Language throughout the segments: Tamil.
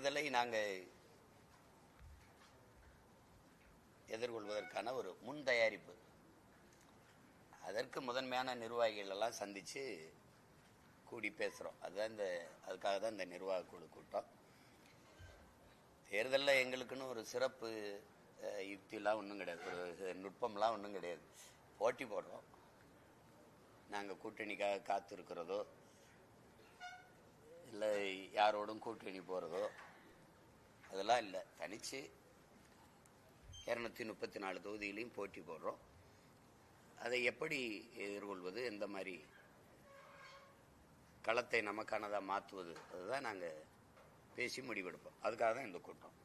தேர்தலை நாங்கள் எதிர்கொள்வதற்கான ஒரு முன் தயாரிப்பு. அதற்கு முதன்மையான நிர்வாகிகள் எல்லாம் சந்திச்சு கூடி பேசுகிறோம். அதுக்காக தான் இந்த நிர்வாக குழு கூட்டம். தேர்தலில் எங்களுக்குன்னு ஒரு சிறப்பு யுக்திலாம் ஒன்றும் கிடையாது, ஒரு நுட்பம்லாம் ஒன்றும் கிடையாது. போட்டி போடுறோம். நாங்கள் கூட்டணிக்காக காத்திருக்கிறதோ இல்லை யாரோடும் கூட்டணி போகிறதோ அதெல்லாம் இல்லை. தனித்து 234 தொகுதியிலையும் போட்டி போடுறோம். அதை எப்படி எதிர்கொள்வது, எந்த மாதிரி களத்தை நமக்கானதாக மாற்றுவது, அதுதான் நாங்கள் பேசி முடிவெடுப்போம். அதுக்காக தான் இந்த கூட்டம்.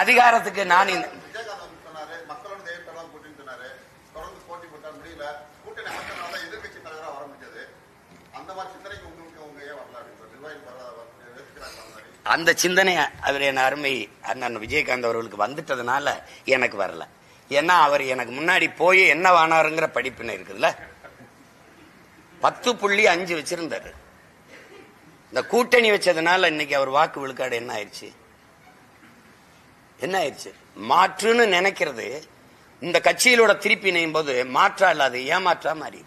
அதிகாரத்துக்கு நான் அந்த சிந்தனை அவர் என் அருமை அண்ணன் விஜயகாந்த் அவர்களுக்கு வந்துட்டதுனால எனக்கு வரல. ஏன்னா அவர் எனக்கு முன்னாடி போய் என்ன வானாருங்கிற படிப்பினை இருக்குதுல்ல. 10.5 வச்சிருந்தாரு. இந்த கூட்டணி வச்சதுனால இன்னைக்கு அவர் வாக்கு விழுக்காடு என்ன ஆயிடுச்சு? மாற்றுன்னு நினைக்கிறது இந்த கட்சியிலோட திருப்பி இணையும் போது மாற்றா இல்லாது ஏமாற்றா மாறி.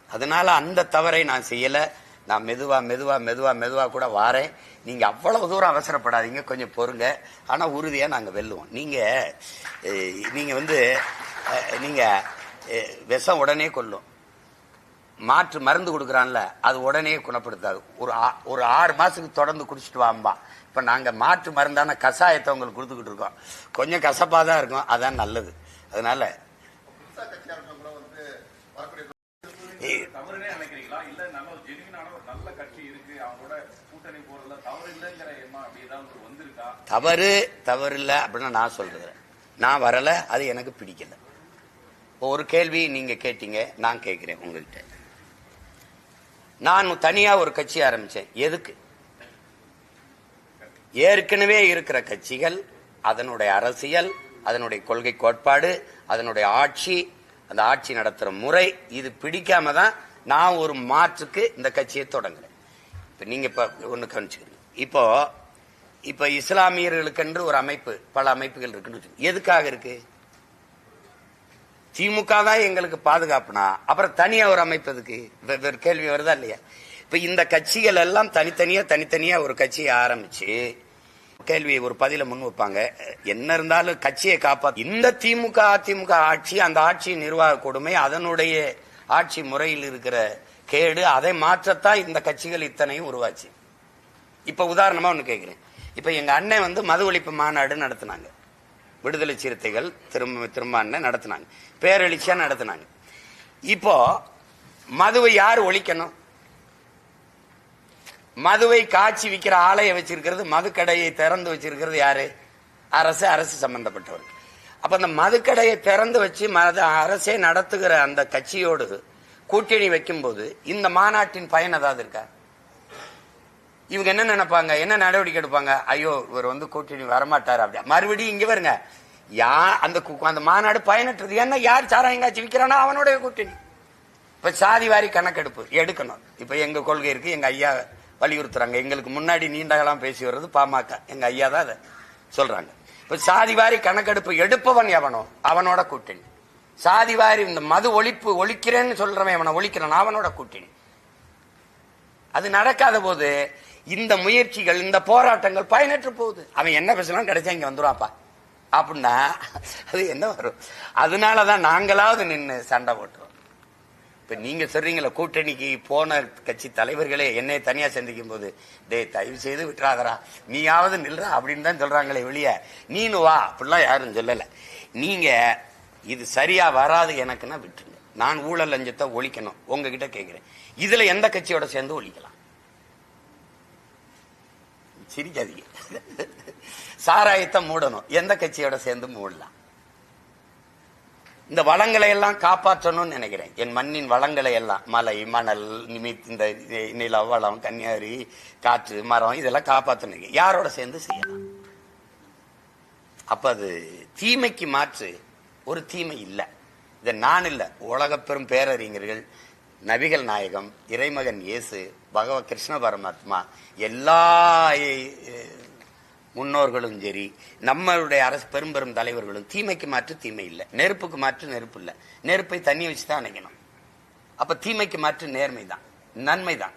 அதனால அந்த தவறை நான் செய்யல. நான் மெதுவா கூட வாரேன். நீங்க அவ்வளவு தூரம் அவசரப்படாதீங்க, கொஞ்சம் பொறுங்க. ஆனா உறுதியா நாங்க வெல்லுவோம். நீங்க நீங்க விஷம் உடனே கொல்லும். மாற்று மருந்து கொடுக்குறான்ல, அது உடனே குணப்படுத்தாது. ஒரு 6 மாசத்துக்கு தொடர்ந்து குடிச்சிட்டு வாம்பா. இப்ப நாங்க மாற்று மருந்தான கஷாயத்தை உங்களுக்கு கொடுத்துக்கிட்டு இருக்கோம். கொஞ்சம் கசப்பாதான் இருக்கும், அதான் நல்லது. அதனால தவறு இல்லை அப்படின்னு நான் சொல்றேன். நான் வரல, அது எனக்கு பிடிக்கல. ஒரு கேள்வி நீங்க கேட்டீங்க, நான் கேட்கிறேன் உங்ககிட்ட. நான் தனியா ஒரு கட்சி ஆரம்பிச்சேன். எதுக்கு? ஏற்கனவே இருக்கிற கட்சிகள், அதனுடைய அரசியல், அதனுடைய கொள்கை கோட்பாடு, அதனுடைய ஆட்சி, அந்த ஆட்சி நடத்துற முறை, இது பிடிக்காம தான் நான் ஒரு மாற்றுக்கு இந்த கட்சியை தொடங்குறேன். இப்ப நீங்க ஒண்ணு கவனிச்சுக்கிறீங்க. இப்ப இஸ்லாமியர்களுக்கென்று ஒரு அமைப்பு, பல அமைப்புகள் இருக்குன்னு. எதுக்காக இருக்கு? திமுக தான் எங்களுக்கு பாதுகாப்புனா அப்புறம் தனியா ஒரு அமைப்பு எதுக்கு? வேறு கேள்வி வருதா இல்லையா? இப்ப இந்த கட்சிகள் எல்லாம் தனித்தனியா ஒரு கட்சியை ஆரம்பிச்சு கேள்வியை ஒரு பதில முன் வைப்பாங்க. என்ன இருந்தாலும் கட்சியை காப்பாற்ற இந்த திமுக அதிமுக ஆட்சி, அந்த ஆட்சி நிர்வாக கொடுமை, அதனுடைய ஆட்சி முறையில் இருக்கிற கேடு, அதை மாற்றத்தான் இந்த கட்சிகள் இத்தனையும் உருவாச்சு. இப்ப உதாரணமா ஒண்ணு கேட்கிறேன். இப்ப எங்க அண்ணன் மது ஒழிப்பு மாநாடு நடத்தினாங்க. விடுதலை சிறுத்தைகள் திரும்ப அண்ணன் நடத்தினாங்க, பேரெழுச்சியா நடத்தினாங்க. இப்போ மதுவை யார் ஒழிக்கணும்? மதுவை காட்சி விற்கிற ஆலையை வச்சிருக்கிறது, மதுக்கடையை திறந்து வச்சிருக்கிறது யாரு? அரசு சம்பந்தப்பட்டவர். அப்ப அந்த மதுக்கடையை திறந்து வச்சு அரசே நடத்துகிற அந்த கட்சியோடு கூட்டணி வைக்கும் போது இந்த மாநாட்டின் பயன் ஏதாவது இருக்கா? இவங்க என்ன நினைப்பாங்க, என்ன நடவடிக்கை எடுப்பாங்க? ஐயோ, இவர் கூட்டணி வரமாட்டாரு. அப்படியா மறுபடியும் இங்க வருங்க, அந்த மாநாடு பயனற்றது. ஏன்னா யார் சாராயம் காட்சி விற்கிறானா அவனுடைய கூட்டணி. இப்ப சாதிவாரி கணக்கெடுப்பு எடுக்கணும். இப்ப எங்க கொள்கை இருக்கு, எங்க ஐயா வலியுறுத்துறாங்க. எங்களுக்கு முன்னாடி நீண்ட காலம் பேசி வர்றது பாமக, எங்க ஐயா தான் அதை சொல்றாங்க. இப்ப சாதிவாரி கணக்கெடுப்பு எடுப்பவன் எவனோ அவனோட கூட்டணி. சாதிவாரி இந்த மது ஒழிக்கிறேன்னு சொல்றவன் எவனை ஒழிக்கிறான் அவனோட கூட்டணி. அது நடக்காத போது இந்த முயற்சிகள், இந்த போராட்டங்கள் பயனற்று போகுது. அவன் என்ன பேசலாம் கிடைச்சா இங்க வந்துருவாப்பா அப்படின்னா அது என்ன வரும்? அதனாலதான் நாங்களாவது நின்று சண்டை போட்டுறோம். இப்ப நீங்க சொல்றீங்களா, கூட்டணிக்கு போன கட்சி தலைவர்களே என்னை தனியா சந்திக்கும் போது, தயவு செய்து விட்டுறாதரா, நீயாவது நில்றா அப்படின்னு தான் சொல்றாங்களே வெளிய, நீனு வா அப்படிலாம் யாரும் சொல்லல. நீங்க இது சரியா வராது எனக்குன்னா விட்டுருங்க. நான் ஊழல் லஞ்சத்தை ஒழிக்கணும் உங்ககிட்ட கேட்கிறேன். இதுல எந்த கட்சியோட சேர்ந்து ஒழிக்கலாம்? சிரிக்காதீங்க. சாராயத்தை மூடணும், எந்த கட்சியோட சேர்ந்து மூடலாம்? இந்த வளங்களை எல்லாம் காப்பாற்றணும்னு நினைக்கிறேன். என் மண்ணின் வளங்களை எல்லாம், மலை, மணல், இந்த நில வளம், கன்னியாகுமரி, காற்று, மரம், இதெல்லாம் காப்பாற்றணும். யாரோட சேர்ந்து செய்யலாம்? அப்ப அது தீமைக்கு மாற்று ஒரு தீமை இல்லை. இதை நான் இல்லை, உலக பெரும் பேரறிஞர்கள் நபிகள் நாயகம், இறைமகன் இயேசு, பகவத் கிருஷ்ண பரமாத்மா, எல்லா முன்னோர்களும் சரி, நம்மளுடைய அரசு பெரும் பெரும் தலைவர்களும் தீமைக்கு மாற்று தீமை இல்லை, நெருப்புக்கு மாற்று நெருப்பு இல்லை. நெருப்பை தண்ணி வச்சுதான் அணைக்கணும். அப்ப தீமைக்கு மாற்று நேர்மை தான், நன்மை தான்.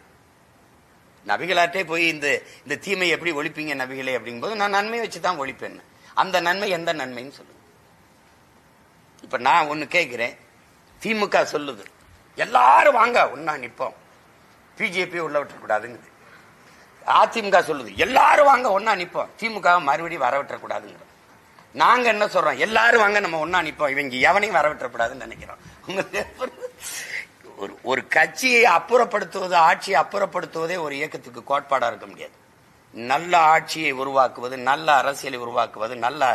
நபிகளாட்டே போய் இந்த தீமை எப்படி ஒழிப்பீங்க நபிகளே அப்படிங்கும் போது நான் நன்மை வச்சுதான் ஒழிப்பேன். அந்த நன்மை எந்த நன்மைன்னு சொல்லுங்க. இப்ப நான் ஒண்ணு கேட்கிறேன், திமுக சொல்லுது எல்லாரும் வாங்க ஒன்னா நிப்போம், பிஜேபி உள்ள விட்டுறக்கூடாதுங்குது. அதிமுக சொல்லுது எல்லாரும் வாங்க ஒன்னா நிப்போம், திமுக மறுபடியும் வர விட்டுறக்கூடாதுங்கிற. நாங்க என்ன சொல்றோம், எல்லாரும் வாங்க நம்ம ஒன்னா நிப்போம், இவங்க எவனையும் வர விட்டுறக்கூடாதுன்னு நினைக்கிறோம். ஒரு கட்சியை அப்புறப்படுத்துவது, ஆட்சியை அப்புறப்படுத்துவதே ஒரு இயக்கத்துக்கு கோட்பாடா இருக்க முடியாது. நல்ல ஆட்சியை உருவாக்குவது, நல்ல அரசியலை உருவாக்குவது, நல்ல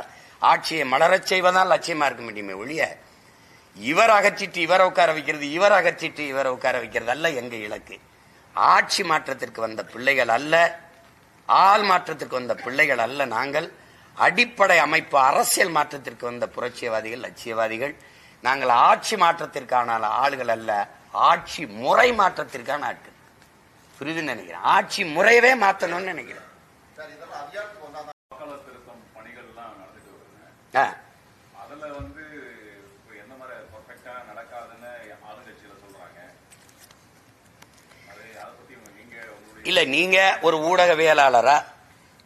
ஆட்சியை மலரச் செய்வதால் லட்சியமா இருக்க முடியுமே ஒழிய இவர் அகற்றிட்டு இவரை உட்கார வைக்கிறது, இவர் அகற்றிட்டு இவரை உட்கார வைக்கிறது அல்ல எங்க இலக்கு. ஆட்சி மாற்றத்திற்கு வந்த பிள்ளைகள் அல்ல, ஆள் மாற்றத்திற்கு வந்த பிள்ளைகள் அல்ல. நாங்கள் அடிப்படை அமைப்பு அரசியல் மாற்றத்திற்கு வந்த புரட்சியவாதிகள், லட்சியவாதிகள். நாங்கள் ஆட்சி மாற்றத்திற்கான ஆளுகள் அல்ல, ஆட்சி முறை மாற்றத்திற்கான ஆட்கள். புரியுதுன்னு நினைக்கிறேன். ஆட்சி முறையவே மாற்றணும்னு நினைக்கிறேன். இல்ல, நீங்க ஒரு ஊடகவியலாளரா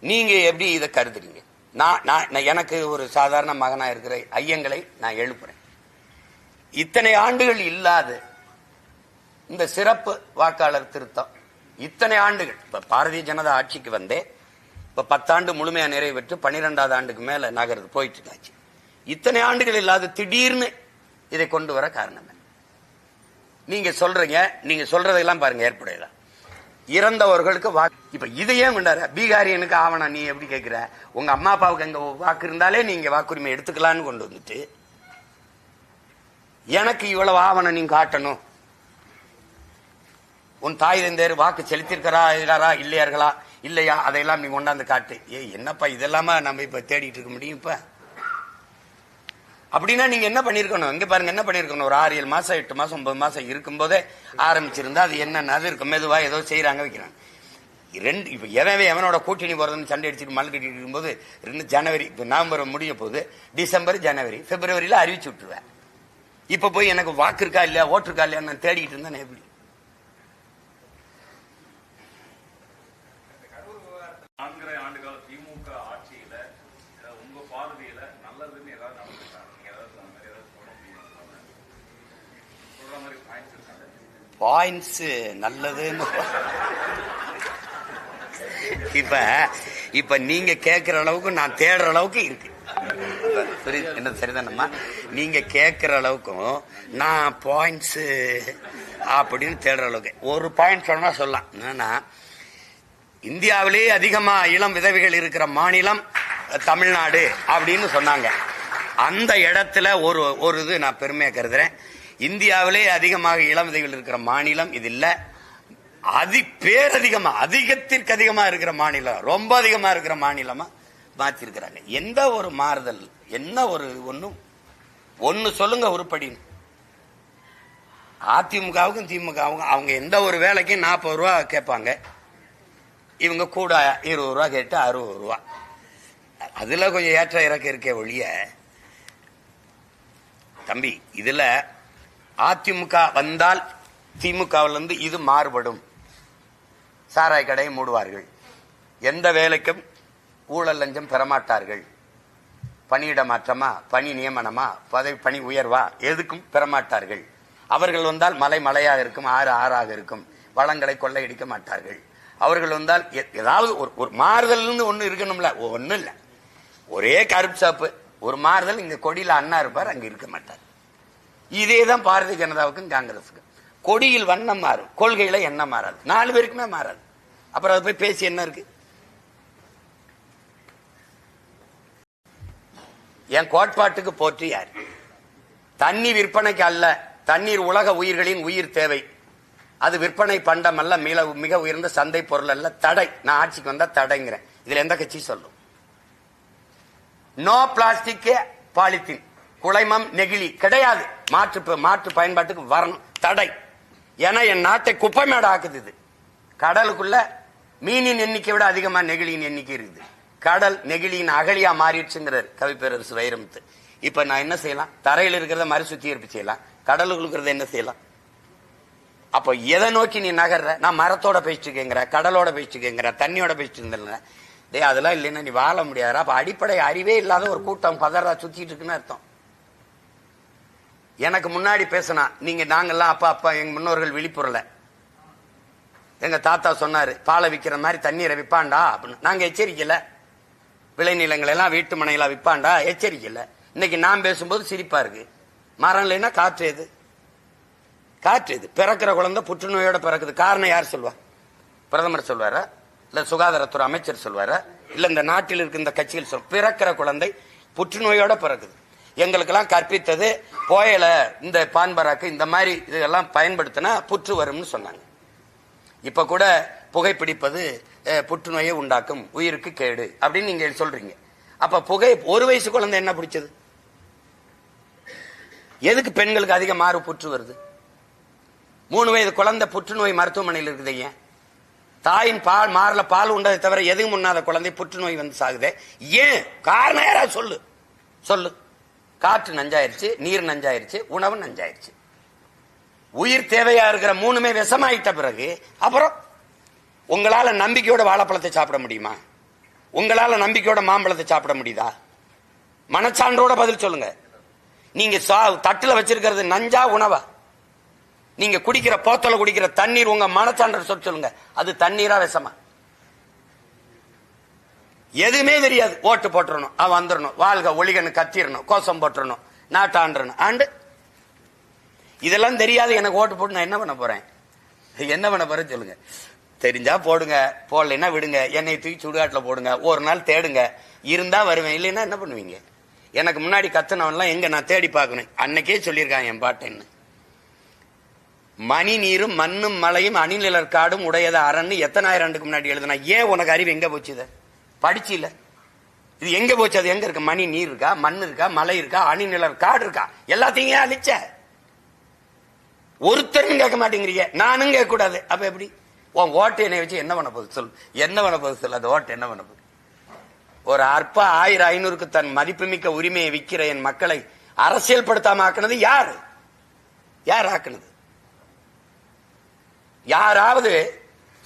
நீங்க எப்படி இதை கருதுறீங்க? நான் எனக்கு ஒரு சாதாரண மகனா இருக்கிற ஐயங்களை நான் எழுப்புறேன். இத்தனை ஆண்டுகள் இல்லாத இந்த சிறப்பு வாக்காளர் திருத்தம், இத்தனை ஆண்டுகள், இப்ப பாரதிய ஜனதா ஆட்சிக்கு வந்தே இப்ப 10 ஆண்டு முழுமையா நிறைவேற்று 12வது ஆண்டுக்கு மேல நகருது, போயிட்டு இருக்காச்சு. இத்தனை ஆண்டுகள் இல்லாத திடீர்னு இதை கொண்டு வர காரணம் என்ன? நீங்க சொல்றீங்க, நீங்க சொல்றதெல்லாம் பாருங்க ஏற்புடையதா. இறந்தவர்களுக்கு வாக்கு, இப்ப இதையே கொண்டாரு பீகாரியனுக்கு ஆவணம் நீ எப்படி கேட்கிற? உங்க அம்மா அப்பாவுக்கு அங்க வாக்கு இருந்தாலே நீங்க வாக்குரிமை எடுத்துக்கலான்னு கொண்டு வந்துட்டு எனக்கு இவ்வளவு ஆவணம் நீங்க காட்டணும். உன் தாய் தந்தையர் வாக்கு செலுத்திருக்கிறா இல்லையார்களா இல்லையா அதையெல்லாம் நீங்க கொண்டாந்து காட்டு. என்னப்பா இதெல்லாமா நம்ம இப்ப தேடிட்டு இருக்க முடியும்? இப்ப அப்படின்னா நீங்க என்ன பண்ணிருக்கணும்? இங்க பாருங்க என்ன பண்ணிருக்கணும். ஒரு 6-7 மாசம் 8 மாசம் 9 மாசம் இருக்கும் போதே ஆரம்பிச்சிருந்தா அது என்னன்னு இருக்கும். மெதுவா ஏதோ செய்யறாங்க வைக்கிறாங்க. இப்ப எவனோட கூட்டணி போறதுன்னு சண்டை அடிச்சுட்டு மல் கட்டிட்டு இருக்கும்போது 2 ஜனவரி, இப்ப நவம்பர் முடிய போகுது, டிசம்பர் ஜனவரி பிப்ரவரியில அறிவிச்சு விட்டுருவேன். இப்ப போய் எனக்கு வாக்கு இருக்கா இல்லையா ஓட்டு இருக்கா இல்லையா நான் தேடிட்டு இருந்தேன். எப்படி பாயிண்ட்ஸ் நல்லதுன்னு இப்ப நீங்க கேட்கிற அளவுக்கு நான் தேடுற அளவுக்கு இருக்கு. என்ன சரிதானம்மா? நீங்க கேட்கிற அளவுக்கும் நான் பாயிண்ட்ஸ் அப்படின்னு தேடுற அளவுக்கு ஒரு பாயிண்ட் சொன்னா சொல்லலாம். என்னன்னா, இந்தியாவிலேயே அதிகமா இளம் விதவைகள் இருக்கிற மாநிலம் தமிழ்நாடு அப்படின்னு சொன்னாங்க. அந்த இடத்துல ஒரு இது நான் பெருமையா கருதுறேன். இந்தியாவிலே அதிகமாக இளம் விதைகள் இருக்கிற மாநிலம் இது இல்ல, பேரதிகமா அதிகத்திற்கு அதிகமா இருக்கிற மாநிலம், ரொம்ப அதிகமா இருக்கிற மாநிலமா மாத்திருக்கிறாங்க. எந்த ஒரு மாறுதல், என்ன ஒரு ஒன்னு சொல்லுங்க உருப்படி. அதிமுகவுக்கும் திமுகவுக்கும் அவங்க எந்த ஒரு வேலைக்கும் 40 ரூபா கேட்பாங்க, இவங்க கூட 20 ரூபா கேட்டு 60 ரூபா. அதுல கொஞ்சம் ஏற்ற இறக்க இருக்கே ஒழிய தம்பி, இதுல அதிமுக வந்தால் திமுகவிலிருந்து இது மாறுபடும். சாராய கடையை மூடுவார்கள், எந்த வேலைக்கும் ஊழல் லஞ்சம் பெறமாட்டார்கள், பணியிட மாற்றமா, பணி நியமனமா, பணி உயர்வா எதுக்கும் பெறமாட்டார்கள். அவர்கள் வந்தால் மலை மலையாக இருக்கும், ஆறு ஆறாக இருக்கும், வளங்களை கொள்ளையடிக்க மாட்டார்கள். அவர்கள் வந்தால் ஏதாவது ஒரு மாறுதல் ஒண்ணு இருக்கணும்ல, ஒன்னும் இல்ல, ஒரே கருப்பு சாப்பு ஒரு மாறுதல். இங்க கொடியில அண்ணா இருப்பார், அங்க இருக்க மாட்டார். இதேதான் பாரதிய ஜனதாவுக்கும் காங்கிரஸுக்கும். கொடியில் வண்ணம் மாறும், கொள்கையில எண்ணம் மாறாது, 4 பேருக்குமே மாறாது. அப்புறம் அதை போய் பேசி என்ன இருக்கு? என் கோட்பாட்டுக்கு போற்றி யார்? தண்ணி விற்பனைக்கு அல்ல, தண்ணீர் உலக உயிர்களின் உயிர் தேவை, அது விற்பனை பண்டம் அல்ல, மிக உயர்ந்த சந்தை பொருள் அல்ல. தடை, நான் ஆட்சிக்கு வந்தா தடைங்கிறேன். இதுல எந்த கட்சி சொல்லும்? நோ பிளாஸ்டிக் பாலித்தீன், குளைமம் நெகிழி கிடையாது, மாற்று பயன்பாட்டுக்கு வரணும், தடை. ஏன்னா என் நாட்டை குப்பை மேட ஆக்குது. இது கடலுக்குள்ள மீனின் எண்ணிக்கை விட அதிகமா நெகிழியின் எண்ணிக்கை இருக்குது. கடல் நெகிழியின் அகழியா மாறிடுச்சுங்கிறார் கவிப்பேரரசு வைரமுத்து. இப்ப நான் என்ன செய்யலாம்? தரையில் இருக்கிறத மறு சுத்திகரிப்பு செய்யலாம், கடலுக்குள்ள என்ன செய்யலாம்? அப்ப எதை நோக்கி நீ நகர்ற? நான் மரத்தோட பேசிட்டு கேங்கிற, கடலோட பேசிட்டு கேங்கிற, தண்ணியோட பேசிட்டு இருந்தேன். டே அதெல்லாம் இல்லைன்னா நீ வாழ முடியாது. அப்ப அடிப்படை அறிவே இல்லாத ஒரு கூட்டம் பதறா சுத்திட்டு இருக்குன்னு அர்த்தம். எனக்கு முன்னாடி பேசினா நீங்க நாங்கெல்லாம் அப்பா எங்க முன்னோர்கள் விழிப்புறல. எங்க தாத்தா சொன்னாரு பாலை விற்கிற மாதிரி தண்ணீரை விற்பாண்டா அப்படின்னு. நாங்க எச்சரிக்கல. விளைநிலங்கள் எல்லாம் வீட்டு மனைகளா விற்பாண்டா எச்சரிக்கல. இன்னைக்கு நான் பேசும்போது சிரிப்பா இருக்கு. மரம் இல்லைன்னா காற்று எது? காற்று எது? பிறக்கிற குழந்தை புற்றுநோயோட பிறக்குது. காரணம் யார் சொல்வா? பிரதமர் சொல்வாரா? இல்ல சுகாதாரத்துறை அமைச்சர் சொல்வாரா? இல்ல இந்த நாட்டில் இருக்க இந்த கட்சிகள் சொல்? பிறக்கிற குழந்தை புற்றுநோயோட பிறக்குது. எங்களுக்கெல்லாம் கற்பித்தது போயல இந்த பான்பராக்கு இந்த மாதிரி இதெல்லாம் பயன்படுத்தினா புற்று வரும்னு சொன்னாங்க. இப்ப கூட புகைப்பிடிப்பது புற்றுநோயை உண்டாக்கும், உயிருக்கு கேடு அப்படின்னு நீங்க சொல்றீங்க. அப்ப புகை ஒரு வயசு குழந்தை என்ன பிடிச்சது? எதுக்கு பெண்களுக்கு அதிக மாறு புற்று வருது? 3 வயது குழந்தை புற்றுநோய் மருத்துவமனையில் இருக்குது. ஏன்? தாயின் பால் மாறல பால் உண்டதை தவிர எதுவும் முன்னாத குழந்தை புற்றுநோய் வந்து சாகுதே. ஏன்? காரணம் யாராவது சொல்லு சொல்லு. காற்று நஞ்சாயிருச்சு, நீர் நஞ்சாயிருச்சு, உணவு நஞ்சாயிருச்சு. உயிர் தேவையா இருக்கிற 3மே விஷமாயிட்ட பிறகு அப்புறம் உங்களால நம்பிக்கையோட வாழைப்பழத்தை சாப்பிட முடியுமா? உங்களால நம்பிக்கையோட மாம்பழத்தை சாப்பிட முடியுதா? மனச்சான்றோட பதில் சொல்லுங்க. நீங்க தட்டுல வச்சிருக்கிறது நஞ்சா உணவா? நீங்க குடிக்கிற போத்தல குடிக்கிற தண்ணீர் உங்க மனச்சான்ற சொல்லுங்க, அது தண்ணீரா விஷமா? எதுவுமே தெரியாது. ஓட்டு போட்டுறணும், அவன் வந்துடணும், வாழ்க ஒளிகன்னு கத்திரணும், கோஷம் போட்டுறணும், நாட்டாண்டணும். ஆண்டு இதெல்லாம் தெரியாது. எனக்கு ஓட்டு போட்டு நான் என்ன பண்ண போறேன்? என்ன பண்ண போறேன்னு சொல்லுங்க. தெரிஞ்சா போடுங்க, போடலைன்னா விடுங்க. என்னை தூக்கி சுடுகாட்டுல போடுங்க, ஒரு நாள் தேடுங்க, இருந்தா வருவேன், இல்லைன்னா என்ன பண்ணுவீங்க? எனக்கு முன்னாடி கத்துனவன்லாம் எங்க நான் தேடி பார்க்கணும். அன்னைக்கே சொல்லியிருக்காங்க என் பாட்டேன்னு. மணி நீரும் மண்ணும் மலையும் அணிநிழற் காடும் உடையத அரண்னு எத்தனாயிரம் ஆண்டுக்கு முன்னாடி எழுதுனா? ஏன் உனக்கு அறிவு எங்க போச்சு? இத படிச்சு இல்ல, இது எங்க போச்சு? அது எங்க இருக்கு? மணி நீர் இருக்கா, மண் இருக்கா, மலை இருக்கா, அணிநிழற் காடு இருக்கா? எல்லாத்தையும் ஏன் அழிச்ச? ஒருத்தரும் கேட்க மாட்டேங்கிறீங்க, நானும் கேட்க கூடாது. அப்ப எப்படி? உன் ஓட்டு என்னை வச்சு என்ன பண்ண போகுது சொல்? என்ன பண்ண போகுது சொல்? அந்த ஓட்டு என்ன பண்ண போகுது? ஒரு அற்ப 1000-500க்கு தன் மதிப்புமிக்க உரிமையை விற்கிற என் மக்களை அரசியல் படுத்தாம ஆக்குனது யாரு? யார் ஆக்குனது? யாராவது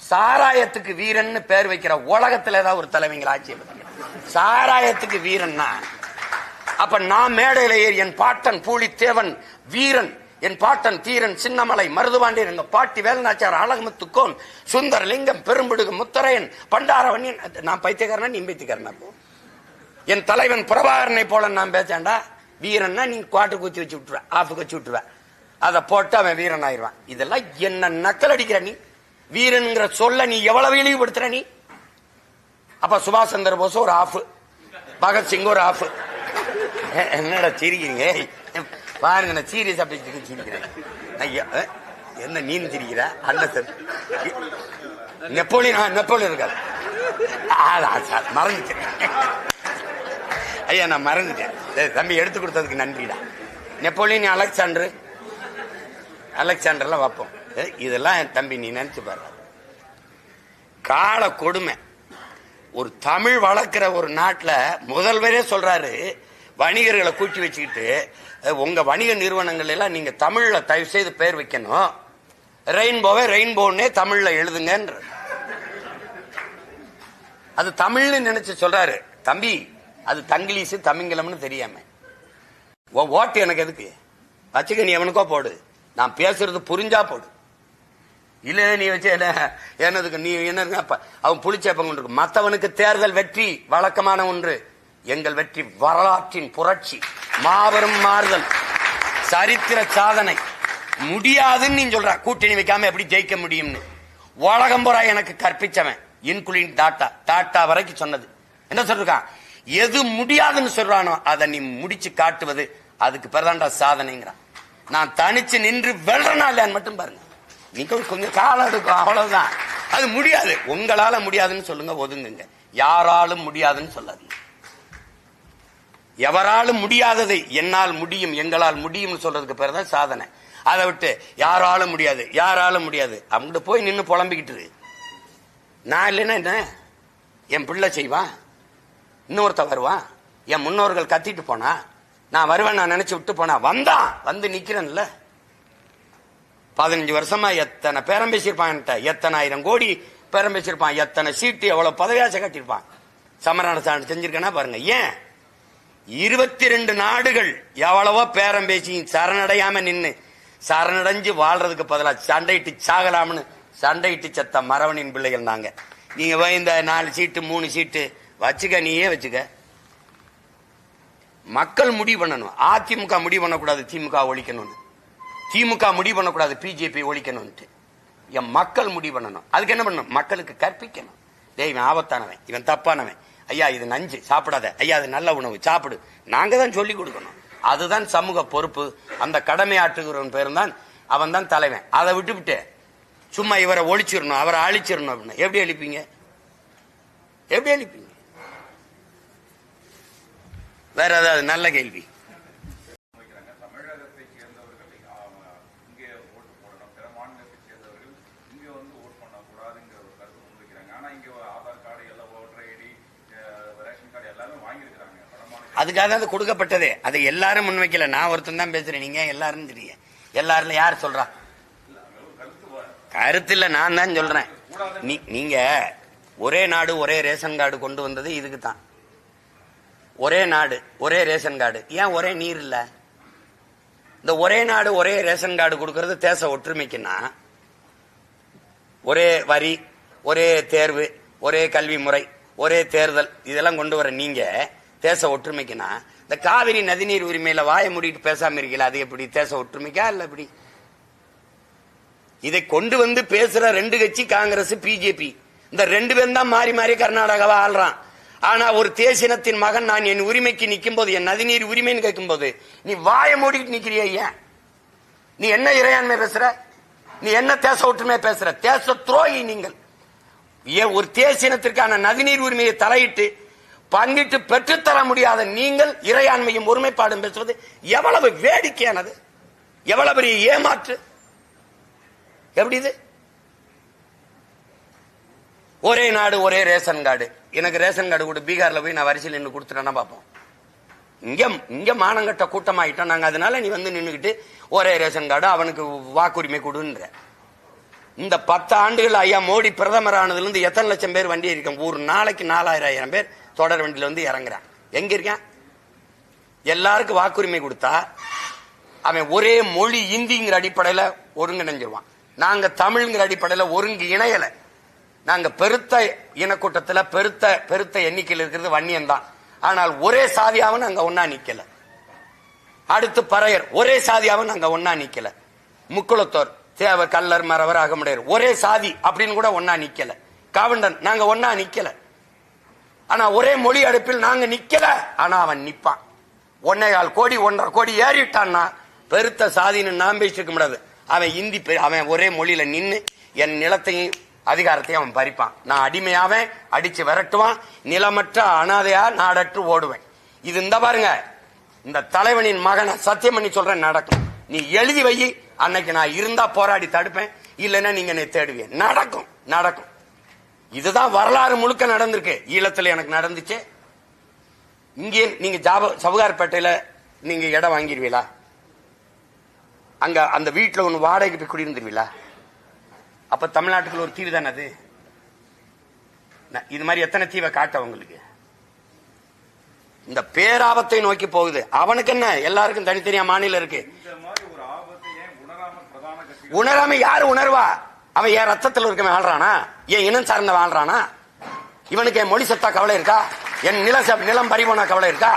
சாராயத்துக்கு வீரன் பேர் வைக்கிற உலகத்துல ஏதாவது ஒரு தலைவங்க ஆட்சி? சாராயத்துக்கு வீரன்னா அப்ப நான் மேடையில ஏறி என் பாட்டன் பூலித்தேவன் வீரன், என் பாட்டன் தீரன் சின்னமலை மருதுபாண்டியன், எங்க பாட்டி வேலநாச்சார் அழகுமுத்துக்கோன் சுந்தரலிங்கம் பெரும்பிடுகு முத்தரையன் பண்டாரவன்யன். நான் பைத்தியக்காரனா நீ பைத்தியக்காரனா? என் தலைவன் பிரபாகரனை போல நான் பேச்சாண்டா வீரன்னா நீ குவாட்டு குச்சி வச்சு விட்டுருவ, ஆஃபுக்கு வச்சு விட்டுருவ, அதை போட்டு அவன் வீரன் ஆயிடுவான். இதெல்லாம் என்ன நக்கல் அடிக்கிற நீ? வீரன்ங்கிற சொல்ல நீ எவ்வளவு இழிவுபடுத்துற நீ? அப்ப சுபாஷ் சந்திர போஸ் ஒரு ஆஃப், பகத்சிங் ஒரு ஆஃப். என்னடா சிரிக்கிறீங்க? பாருங்க, நான் சீரியஸ் அப்படி சிரிக்கிறேன். என்ன நீ சிரிக்கிற? அண்ணன் நெப்போலியன் இருக்காரு. மறந்துட்டேன் ஐயா, நான் மறந்துட்டேன். தம்பி எடுத்து கொடுத்ததுக்கு நன்றிடா. நெப்போலியன் அலெக்சாண்டர்லாம் வைப்போம். இதெல்லாம் என் தம்பி நீ நினைச்சு பாரு. கால கொடுமை. ஒரு தமிழ் வளர்க்கிற ஒரு நாட்டில் முதல்வரே சொல்றாரு, வணிகர்களை கூட்டி வச்சுக்கிட்டு உங்க வணிக நிறுவனங்கள் எல்லாம் நீங்க தமிழ்ல தயவு செய்து பேர் வைக்கணும், ரெயின்போவே ரெயின்போன்னே தமிழ்ல எழுதுங்கன்ற. அது தமிழ்னு நினைச்சு சொல்றாரு. தம்பி, அது தங்கிலீஷ் தமிங்கிலம்னு தெரியாம ஓட்டு எனக்கு எதுக்கு வச்சுக்க? நீ எவனுக்கோ போடு, நான் பேசுறது புரிஞ்சா போடு. இல்ல நீ வச்சு என்னதுக்கு? நீ என்ன அவன் புளிச்சேப்பம் கொண்டு இருக்கு. மற்றவனுக்கு தேர்தல் வெற்றி வழக்கமான ஒன்று, எங்கள் வெற்றி வரலாற்றின் புரட்சி, மாபெரும் மாறுதல், சரித்திர சாதனை. முடியாதுன்னு நீ சொல்ற. கூட்டணி வைக்காம எப்படி ஜெயிக்க முடியும்னு உலகம் பூரா எனக்கு கற்பிச்சவன், இன்குலின் டாட்டா வரைக்கும் சொன்னது என்ன சொல்றான்? எது முடியாதுன்னு சொல்றானோ அதை நீ முடிச்சு காட்டுவது, அதுக்கு பிறதாண்டா சாதனைங்கிறான். நான் தனிச்சு நின்று வெல்றனா இல்லையான்னு மட்டும் பாருங்க. நீங்க கொஞ்சம் காலம் எடுக்கும், அவ்வளவுதான். அது முடியாது. உங்களால முடியாதுன்னு சொல்லுங்க, ஒதுங்குங்க. யாராலும் முடியாதுன்னு சொல்லாதீங்க. எவராலும் முடியாததை என்னால் முடியும், எங்களால் முடியும் சொல்றதுக்கு பேர் தான் சாதனை. அதை விட்டு யாராலும் முடியாது யாராலும் முடியாது அவங்ககிட்ட போய் நின்று புலம்பிக்கிட்டு நான் இல்லைன்னா என்ன என் பிள்ளை செய்வான், இன்னொருத்த வருவான், என் முன்னோர்கள் கத்திட்டு போனா நான் வருவேன் நான் நினைச்சு விட்டு போனா வந்தான் வந்து நிக்கிறேன்ல. 15 வருஷமா எத்தனை பேரம் பேசியிருப்பான், எத்தனை ஆயிரம் கோடி பேரம் பேசியிருப்பான், எத்தனை சீட்டு எவ்வளவு பதவியாசை கட்டியிருப்பான். சமரசம் செஞ்சிருக்கேன்னா பாருங்க. ஏன் 22 நாடுகள் எவ்வளவோ பேரம் பேசி சரணடையாம நின்று சரணடைஞ்சு வாழ்றதுக்கு பதிலாக சண்டையிட்டு சாகலாம்னு சண்டையிட்டு செத்த மரவனின் பிள்ளைகள் நாங்க. நீங்க போய் இந்த 4 சீட்டு 3 சீட்டு வச்சுக்க, நீயே வச்சுக்க. மக்கள் முடிவு பண்ணணும். அதிமுக முடிவு பண்ணக்கூடாது திமுக ஒழிக்கணும்னு, திமுக முடிவு பண்ணக்கூடாது பிஜேபி ஒழிக்கணும்ட்டு. என் மக்கள் முடிவு பண்ணணும். அதுக்கு என்ன பண்ணணும்? மக்களுக்கு கற்பிக்கணும். டேய் இவன் ஆபத்தானவன், இவன் தப்பானவன், ஐயா இது நஞ்சு சாப்பிடாத, ஐயா அது நல்ல உணவு சாப்பிடு, நாங்க தான் சொல்லி கொடுக்கணும். அதுதான் சமூக பொறுப்பு. அந்த கடமை ஆற்றுகிறவன் பேரும் தான் அவன் தான் தலைவன். அதை விட்டுவிட்டு சும்மா இவரை ஒழிச்சிடணும் அவரை அழிச்சிடணும் அப்படின்னா எப்படி அழிப்பீங்க? எப்படி அழிப்பீங்க? வேற ஏதாவது நல்ல கேள்வி? அதுக்காக அது கொடுக்கப்பட்டதே. அதை எல்லாரும் முன்வைக்கல, நான் ஒருத்தன் தான் பேசுறேன். நீங்க எல்லாரும் தெரியும். எல்லாரும் யார் சொல்றா? கருத்து இல்ல, நான் தான் சொல்றேன். நீங்க ஒரே நாடு ஒரே ரேஷன் கார்டு கொண்டு வந்தது இதுக்கு தான். ஒரே நாடு ஒரே ரேஷன் கார்டு. ஏன் ஒரே நீர் இல்ல? இந்த ஒரே நாடு ஒரே ரேஷன் கார்டு கொடுக்கறது தேச ஒற்றுமைக்குன்னா, ஒரே வரி, ஒரே தேர்வு, ஒரே கல்வி முறை, ஒரே தேர்தல், இதெல்லாம் கொண்டு வர நீங்க தேச ஒற்றுமைக்குன்னா, இந்த காவிரி நதிநீர் உரிமையில வாய மூடிட்டு பேசாம இருக்கல, அது எப்படி தேச ஒற்றுமைக்கா? இல்ல எப்படி? இதை கொண்டு வந்து பேசுற 2 கட்சி காங்கிரஸ் பிஜேபி, இந்த 2 பேரும் தான் மாறி மாறி கர்நாடகாவை ஆள்றான். ஆனா ஒரு தேசினத்தின் மகன் நான் என் உரிமைக்கு நிற்கும் போது, என் நதிநீர் உரிமைன்னு கேட்கும் போது நீ வாய மூடிட்டு நிக்கிறிய. ஏன்? நீ என்ன இறையாண்மை பேசுற? நீ என்ன தேச ஒற்றுமை பேசுற? தேச துரோகி நீங்கள். ஏன் ஒரு தேசினத்திற்கான நதிநீர் உரிமையை தலையிட்டு பங்கிட்டு பெற்றுத்தர முடியாத நீங்கள் இறையாண்மையும் ஒருமைப்பாடும் பேசுவது எவ்வளவு வேடிக்கையானது, எவ்வளவு பெரிய ஏமாற்று. எப்படி இது? ஒரே நாடு ஒரே ரேஷன் கார்டு. எனக்கு ரேஷன் கார்டு கூட பீகார்ல போய் நான் வரிசையில் நின்று கொடுத்துட்டேன்னா பார்ப்போம். இங்க மானங்கட்ட கூட்டமாயிட்டோம் நாங்க. அதனால நீ வந்து நின்றுகிட்டு ஒரே ரேஷன் கார்டு அவனுக்கு வாக்குரிமை கொடுன்ற. இந்த 10 ஆண்டுகள் ஐயா மோடி பிரதமர் ஆனதுல இருந்து எத்தனை லட்சம் பேர் வண்டி இருக்கேன்? ஒரு நாளைக்கு 4000 பேர் தொடர் வண்டியில வந்து இறங்குறான். எங்க இருக்கான்? எல்லாருக்கும் வாக்குரிமை கொடுத்தா அவன் ஒரே மொழி இந்திங்கிற அடிப்படையில ஒருங்கிணைஞ்சிருவான். நாங்க தமிழ்ங்கிற அடிப்படையில ஒருங்கு இணையல. நாங்க பெருத்த இனக்கூட்டத்துல பெருத்த எண்ணிக்கையில் இருக்கிறது வன்னியன் தான். ஆனால் ஒரே சாதியாவும் அங்க ஒன்னா நிக்கல. அடுத்து பறையர் ஒரே சாதியாவும் அங்க ஒன்னா நிக்கல. முக்குளத்தோர், தேவர், கல்லர், மறவர், அகமுடையர் ஒரே சாதி அப்படின்னு கூட ஒன்னா நிக்கல. காவண்டன் நாங்க ஒன்னா நிக்கல. ஆனா ஒரே மொழி அடுப்பில் நாங்க நிக்கல. ஆனா அவன் நிப்பான். 1.25 கோடி 1.5 கோடி ஏறிட்டான்னா பெருத்த சாதின்னு நாம் பேசிருக்க முடியாது. அவன் இந்தி, அவன் ஒரே மொழியில நின்னு என் நிலத்தையும் அதிகாரத்தையும் அவன் பறிப்பான். நான் அடிமையாவேன், அடிச்சு விரட்டுவான், நிலமற்ற அனாதையா நாடற்று ஓடுவேன். இது இந்த பாருங்க, இந்த தலைவனின் மகனை சத்தியம் பண்ணி சொல்றேன், நடக்கும். நீ எழுதி வை, அன்னைக்கு நான் இருந்தா போராடி தடுப்பேன், இல்லைன்னா நீங்க என்னை தேடுவேன். நடக்கும் நடக்கும். இதுதான் வரலாறு முழுக்க நடந்திருக்கு. ஈழத்துல எனக்கு நடந்துச்சு. இங்கே நீங்க சவுகார்பேட்டையில நீங்க இடம் வாங்கிடுவீங்களா? அங்க அந்த வீட்டுல ஒண்ணு வாடகைக்கு போய் குடியிருந்துருவீங்களா? அப்ப தமிழ்நாட்டுக்குள்ள ஒரு தீவு தானே அது. இது மாதிரி எத்தனை தீவை காட்ட உங்களுக்கு? இந்த பேராபத்தை நோக்கி போகுது. அவனுக்கு என்ன, எல்லாருக்கும் தனித்தனியா மாநிலம் இருக்கு. உணராம யாரு உணர்வா? அவன் என் ரத்தத்தில் இருக்க வாழ்றானா? என் இனம் சார்ந்த வாழ்றானா? இவனுக்கு என் மொழி சத்தா கவலை இருக்கா? என் நிலம் பறிபோனா கவலை இருக்கா?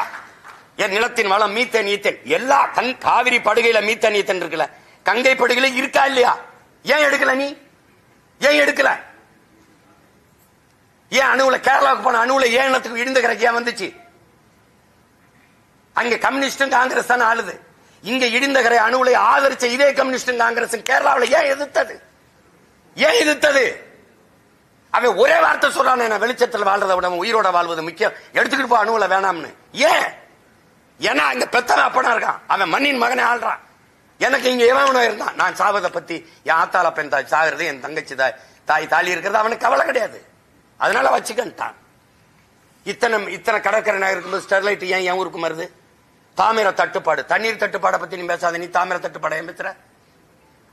என் நிலத்தின் வளம் மீத்தேன் ஈத்தேன் எல்லா காவிரி படுகையில மீத்தேன் ஈத்தேன் இருக்குல்ல, கங்கை படுகையில இருக்கா இல்லையா? ஏன் எடுக்கல? நீ ஏன் எடுக்கல? ஏன் அணுவுல கேரளாவுக்கு போன அணுவுல ஏன் இனத்துக்கு இடிந்த கரைக்கு ஏன் வந்துச்சு? அங்க கம்யூனிஸ்டும் காங்கிரஸ் தானே ஆளுது. இங்க இடிந்த கரை அணுவுலை ஆதரிச்ச இதே கம்யூனிஸ்டும் காங்கிரஸ் கேரளாவில் ஏன் எதிர்த்தது? ஏன் எதிர்த்தது? அவன் ஒரே வார்த்தை சொல்றான், என்ன வெளிச்சத்தில் வாழ்றதை விட உயிரோட வாழ்வது முக்கியம், எடுத்துக்கிட்டு போ அணுவுல வேணாம்னு. ஏன்? ஏன்னா அங்க பெத்தவன் அப்பனா இருக்கான், அவன் மண்ணின் மகனை ஆள்றான். எனக்கு இங்க எவனோ இருந்தான், நான் சாவதை பத்தி என் ஆத்தாள பெண் தாய் சாகிறது, என் தங்கச்சி தாய் தாலி இருக்கிறது அவனுக்கு கவலை கிடையாது. அதனால வச்சுக்கிட்டான். இத்தனை கடற்கரை நகர் இருக்கும்போது ஸ்டெர்லைட் ஏன் என் ஊருக்கு வருது? தாமிர தட்டுப்பாடு, தண்ணீர் தட்டுப்பாடை பத்தி நீ பேசாத. நீ தாமிர தட்டுப்பாடை ஏன் பேசுற?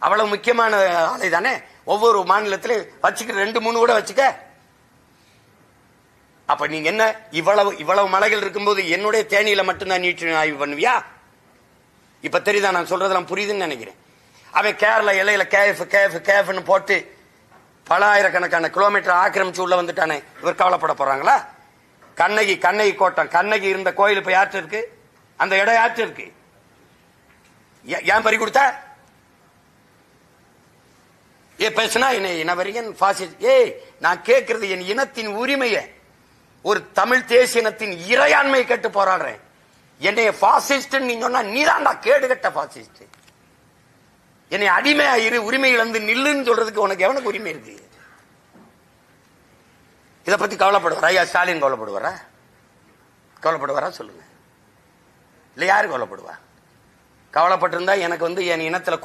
அவ்வளவு முக்கியமான ஆலை தானே. ஒவ்வொரு மாநிலத்திலும் வச்சுக்க, 2-3 கூட வச்சுக்க. அப்ப நீங்க என்ன இவ்வளவு மலைகள் இருக்கும்போது என்னுடைய தேனியில மட்டும்தான் நீட்டு ஆய்வு பண்ணுவியா? இப்ப தெரியுதா நான் சொல்றதெல்லாம் புரியுதுன்னு நினைக்கிறேன். அவன் கேரளா எல்லையில கேஃப்னு போட்டு பல ஆயிரக்கணக்கான கிலோமீட்டர் ஆக்கிரமிச்சு உள்ள வந்துட்டானே, இவர் கவலைப்பட போறாங்களா? கண்ணகி கோட்டம், கண்ணகி இருந்த கோயில் இப்ப யார்கிட்ட இருக்கு? அந்த இடம் யார்கிட்ட இருக்கு? ஏன் பறி கொடுத்த? பேசுனா என்ன இனவரியன் பாசிஸ்ட்? நான் கேட்கறது என் இனத்தின் உரிமையை, ஒரு தமிழ் தேசிய இனத்தின் இறையாண்மையை கேட்டு போராடுறேன். என்னைய பாசிஸ்ட் நீ சொன்னா நீதான்டா கேடு கட்ட பாசிஸ்ட். என்னை அடிமையா இரு, உரிமை இழந்து நில்லுன்னு சொல்றதுக்கு உனக்கு எவனுக்கு உரிமை இருக்கு? இதை பத்தி கவலைப்படுவாரா? ஐயா ஸ்டாலின் கவலைப்படுவாரா சொல்லுங்க. இல்ல யாரு கவலைப்படுவா? கவலைப்பட்டிருந்தா எனக்கு என் இனத்துல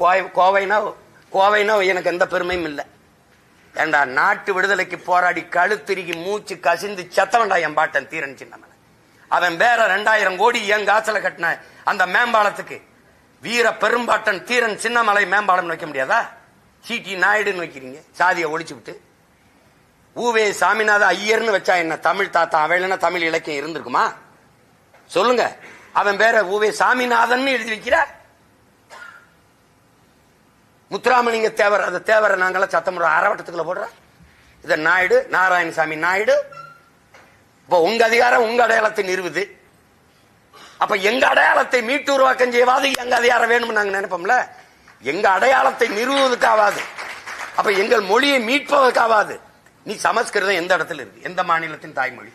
கோவைனா எனக்கு எந்த பெருமையும் இல்லை. ஏண்டா நாட்டு விடுதலைக்கு போராடி கழுத்திருகி மூச்சு கசிந்து செத்தவன்டா என் பாட்டன் தீரன் சின்னமலை. அவன் வேற 2000 கோடி என் காசுல கட்டின அந்த மேம்பாலத்துக்கு வீர பெரும்பாட்டன் தீரன் சின்னமலை மேம்பாலம் வைக்க முடியாதா? சிடி நாயுடுன்னு வைக்கிறீங்க, சாதியை ஒழிச்சு விட்டு. ஊவே சாமிநாத ஐயர்னு வச்சா என்ன தமிழ் தாத்தா? அவன் தமிழ் இலக்கியம் இருந்திருக்குமா சொல்லுங்க? அவன் பேர ஊவே சாமிநாதன் எழுதி வைக்கிற. முத்துராமலிங்க தேவர், அந்த தேவரை நாங்களாம் சத்தமுறை அறவட்டத்துக்குள்ள போடுற. இத நாயுடு, நாராயணசாமி நாயுடு. இப்ப உங்க அதிகாரம் உங்க அடையாளத்தை நிறுவுது. அப்ப எங்க அடையாளத்தை மீட்டு உருவாக்கம் செய்வாது எங்க அதிகாரம் வேணும்னு நாங்க நினைப்போம்ல. எங்க அடையாளத்தை நிறுவுவதற்காவாது, அப்ப எங்கள் மொழியை மீட்பதற்காவாது. நீ சமஸ்கிருதம் எந்த இடத்துல இருக்கு? எந்த மாநிலத்தின் தாய்மொழி?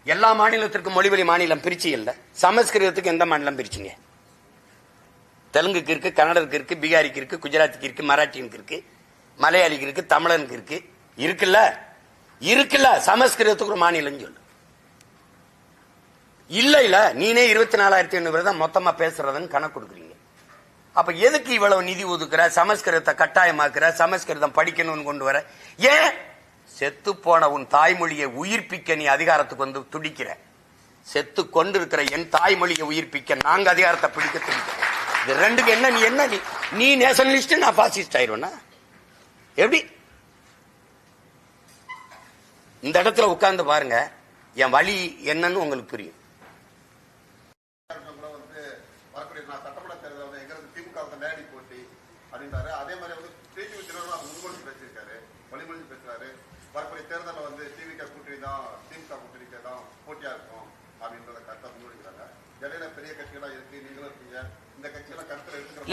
எல்லா மாநிலத்திற்கும் மொழிவழி மாநிலம் பிரிச்சு இல்ல. சமஸ்கிருதத்துக்கு எந்த மாநிலம் பிரிச்சுங்க? தெலுங்குக்கு இருக்கு, கன்னடருக்கு இருக்கு, பீகாரிக்கு இருக்கு, குஜராத்துக்கு இருக்கு, மராட்டியனுக்கு இருக்கு, மலையாளிக்கு இருக்கு, தமிழனுக்கு இருக்கு. இருக்குல்ல சமஸ்கிருதத்துக்கு ஒரு மாநிலம் சொல்லு. இல்ல நீனே 24,800 தான் மொத்தமா பேசுறதுன்னு கணக்கு கொடுக்குறீங்க. அப்ப எதுக்கு இவ்வளவு நிதி ஒதுக்குற? சமஸ்கிருதத்தை கட்டாயமாக்குற, சமஸ்கிருதம் படிக்கணும்னு கொண்டு வர. ஏன்? செத்து போன உன் தாய்மொழியை உயிர்ப்பிக்க நீ அதிகாரத்துக்கு வந்து துடிக்கிற. செத்து கொண்டிருக்கிற என் தாய்மொழியை உயிர்ப்பிக்க நாங்க அதிகாரத்தை பிடிக்க துடிக்கிறோம். இது ரெண்டுக்கு என்ன? நீ நேஷனலிஸ்ட், நான் பாசிஸ்ட் ஆயிடுவேனா? எப்படி? இந்த இடத்துல உட்கார்ந்து பாருங்க, என் வழி என்னன்னு உங்களுக்கு புரியும்.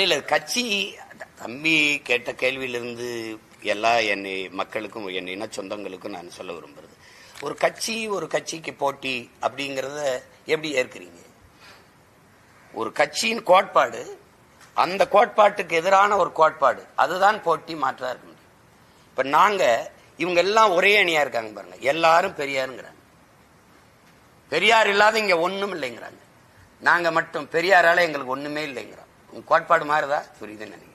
இல்ல கட்சி தம்பி கேட்ட கேள்வியிலிருந்து எல்லா என் மக்களுக்கும் என் இன சொந்தங்களுக்கும் நான் சொல்ல விரும்புறது, ஒரு கட்சிக்கு போட்டி அப்படிங்கறத எப்படி ஏற்கிறீங்க? ஒரு கட்சியின் கோட்பாடு, அந்த கோட்பாட்டுக்கு எதிரான ஒரு கோட்பாடு, அதுதான் போட்டி, மாற்றா இருக்க முடியும். இப்ப இவங்க எல்லாம் ஒரே அணியா இருக்காங்க பாருங்க. எல்லாரும் பெரியாருங்கிறாங்க, பெரியார் இல்லாத இங்க ஒண்ணும் இல்லைங்கிறாங்க. நாங்க மட்டும் பெரியாரால எங்களுக்கு ஒண்ணுமே இல்லைங்கிறோம். உங்க கோட்பாடு மாறுதா? புரியுதுன்னு நினைக்கிறேன்.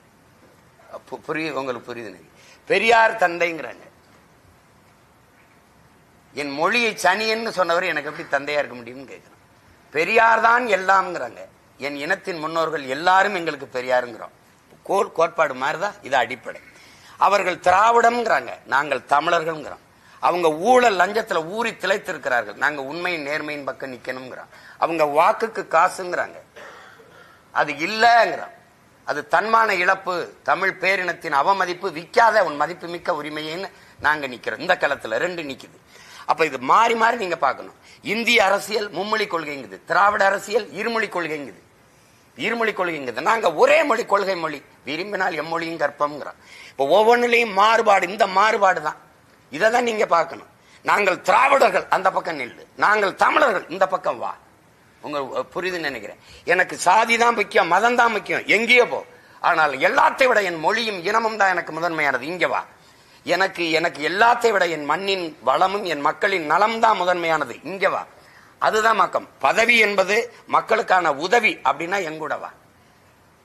உங்களுக்கு புரியுது நினைக்கிறேன். பெரியார் தந்தைங்கிறாங்க. என் மொழியை சனியன்னு சொன்னவர் எனக்கு எப்படி தந்தையா இருக்க முடியும்னு கேட்கிறோம். பெரியார் தான் எல்லாம்ங்கிறாங்க. என் இனத்தின் முன்னோர்கள் எல்லாரும் எங்களுக்கு பெரியாருங்கிறோம். கோட்பாடு மாறுதா? இது அடிப்படை. அவர்கள் திராவிடம்ங்கிறாங்க, நாங்கள் தமிழர்கள்ங்கிறோம். அவங்க ஊழல் லஞ்சத்துல ஊறி திளைத்திருக்கிறார்கள், நாங்க உண்மையின் நேர்மையின் பக்கம் நிக்கணும்ங்கிறோம். அவங்க வாக்குக்கு காசுங்கிறாங்க, அது இல்லங்கிறோம். அது தன்மான இழப்பு, தமிழ் பேரினத்தின் அவமதிப்பு, விற்காத உன் மதிப்பு மிக்க உரிமையின்னு நாங்க நிக்கிறோம். இந்த களத்துல ரெண்டு நிக்குது. அப்ப இது மாறி மாறி நீங்க பாக்கணும். இந்திய அரசியல் மும்மொழி கொள்கைங்குது, திராவிட அரசியல் இருமொழி கொள்கைங்குது. நாங்க ஒரே மொழி, கொள்கை மொழி, விரும்பினால் எம்மொழியும் கற்பம்ங்கிறோம். இப்ப ஒவ்வொன்றிலையும் மாறுபாடு, இந்த மாறுபாடு தான். இதான் நீங்க பார்க்கணும். நாங்கள் திராவிடர்கள் அந்த பக்கம் நில்லு, நாங்கள் தமிழர்கள் இந்த பக்கம் வா. உங்க புரியுதுன்னு நினைக்கிறேன். எனக்கு சாதி தான் முக்கியம், மதம் தான் முக்கியம், எங்கேயோ போ. ஆனால் எல்லாத்தை விட என் மொழியும் இனமும் தான் எனக்கு முதன்மையானது, இங்க வா. எனக்கு எல்லாத்தை விட என் மண்ணின் வளமும் என் மக்களின் நலம் தான் முதன்மையானது, இங்க வா. அதுதான் மக்கம். பதவி என்பது மக்களுக்கான உதவி அப்படின்னா எங்கூட வா.